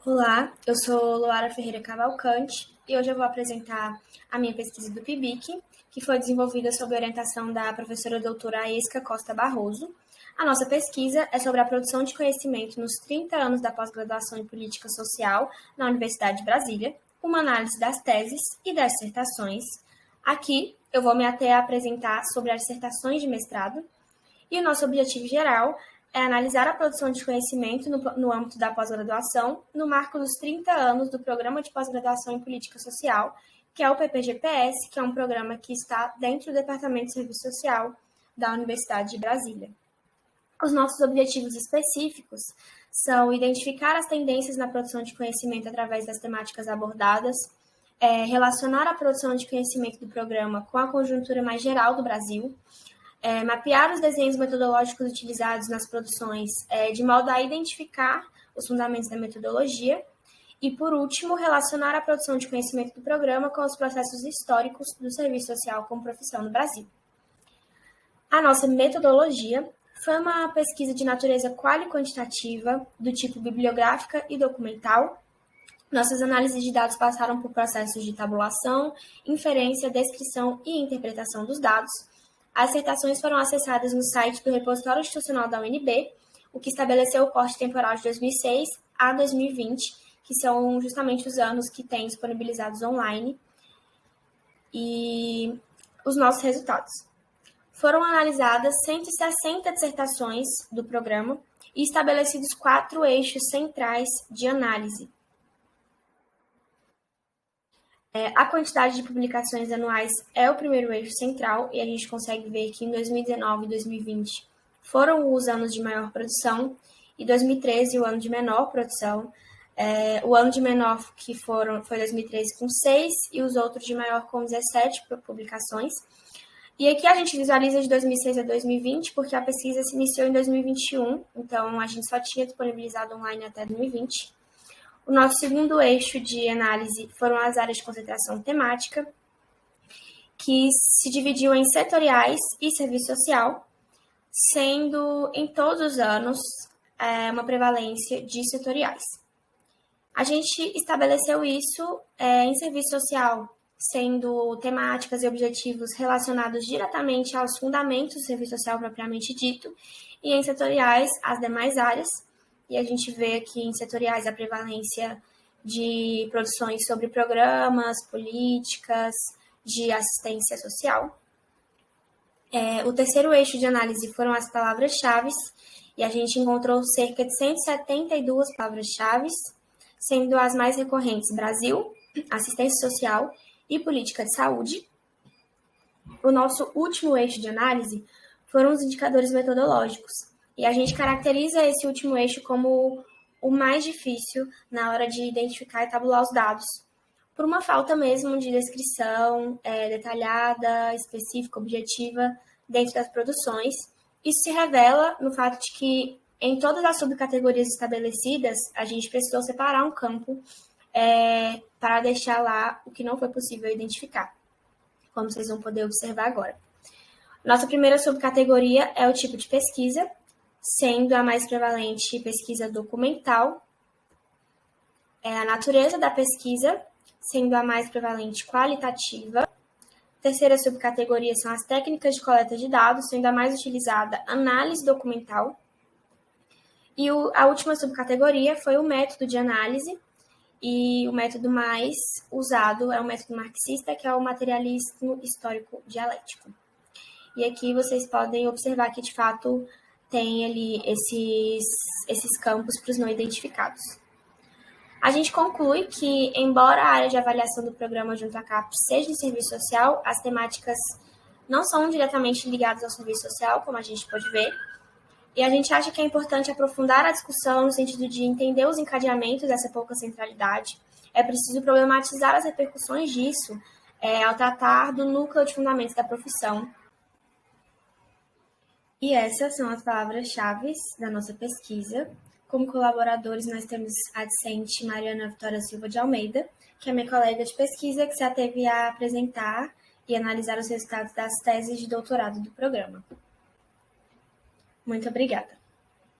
Olá, eu sou Luara Ferreira Cavalcante e hoje eu vou apresentar a minha pesquisa do PIBIC, que foi desenvolvida sob orientação da professora doutora Aesca Costa Barroso. A nossa pesquisa é sobre a produção de conhecimento nos 30 anos da pós-graduação em Política Social na Universidade de Brasília, uma análise das teses e das dissertações. Aqui eu vou me ater a apresentar sobre as dissertações de mestrado e o nosso objetivo geral é analisar a produção de conhecimento no âmbito da pós-graduação, no marco dos 30 anos do Programa de Pós-Graduação em Política Social, que é o PPGPS, que é um programa que está dentro do Departamento de Serviço Social da Universidade de Brasília. Os nossos objetivos específicos são identificar as tendências na produção de conhecimento através das temáticas abordadas, relacionar a produção de conhecimento do programa com a conjuntura mais geral do Brasil, mapear os desenhos metodológicos utilizados nas produções, de modo a identificar os fundamentos da metodologia e, por último, relacionar a produção de conhecimento do programa com os processos históricos do serviço social como profissão no Brasil. A nossa metodologia foi uma pesquisa de natureza quali-quantitativa, do tipo bibliográfica e documental. Nossas análises de dados passaram por processos de tabulação, inferência, descrição e interpretação dos dados. As dissertações foram acessadas no site do Repositório Institucional da UNB, o que estabeleceu o corte temporal de 2006 a 2020, que são justamente os anos que tem disponibilizados online, e os nossos resultados. Foram analisadas 160 dissertações do programa e estabelecidos 4 eixos centrais de análise. A quantidade de publicações anuais é o primeiro eixo central, e a gente consegue ver que em 2019 e 2020 foram os anos de maior produção, e 2013 o ano de menor produção. O ano de menor foi 2013 com 6, e os outros de maior com 17 publicações. E aqui a gente visualiza de 2006 a 2020, porque a pesquisa se iniciou em 2021, então a gente só tinha disponibilizado online até 2020. O nosso segundo eixo de análise foram as áreas de concentração temática, que se dividiu em setoriais e serviço social, sendo em todos os anos uma prevalência de setoriais. A gente estabeleceu isso em serviço social, sendo temáticas e objetivos relacionados diretamente aos fundamentos do serviço social propriamente dito, e em setoriais as demais áreas. E a gente vê aqui em setoriais a prevalência de produções sobre programas, políticas, de assistência social. O terceiro eixo de análise foram as palavras-chave, e a gente encontrou cerca de 172 palavras-chave, sendo as mais recorrentes Brasil, assistência social e política de saúde. O nosso último eixo de análise foram os indicadores metodológicos, e a gente caracteriza esse último eixo como o mais difícil na hora de identificar e tabular os dados, por uma falta mesmo de descrição detalhada, específica, objetiva dentro das produções. Isso se revela no fato de que em todas as subcategorias estabelecidas, a gente precisou separar um campo para deixar lá o que não foi possível identificar, como vocês vão poder observar agora. Nossa primeira subcategoria é o tipo de pesquisa, sendo a mais prevalente pesquisa documental. A natureza da pesquisa, sendo a mais prevalente qualitativa. Terceira subcategoria são as técnicas de coleta de dados, sendo a mais utilizada análise documental. E a última subcategoria foi o método de análise, e o método mais usado é o método marxista, que é o materialismo histórico dialético. E aqui vocês podem observar que, de fato, tem ali esses campos para os não identificados. A gente conclui que, embora a área de avaliação do programa junto à CAPES seja de serviço social, as temáticas não são diretamente ligadas ao serviço social, como a gente pode ver, e a gente acha que é importante aprofundar a discussão no sentido de entender os encadeamentos dessa pouca centralidade. É preciso problematizar as repercussões disso ao tratar do núcleo de fundamentos da profissão. E essas são as palavras-chave da nossa pesquisa. Como colaboradores, nós temos a discente Mariana Vitória Silva de Almeida, que é minha colega de pesquisa, que se ateve a apresentar e analisar os resultados das teses de doutorado do programa. Muito obrigada.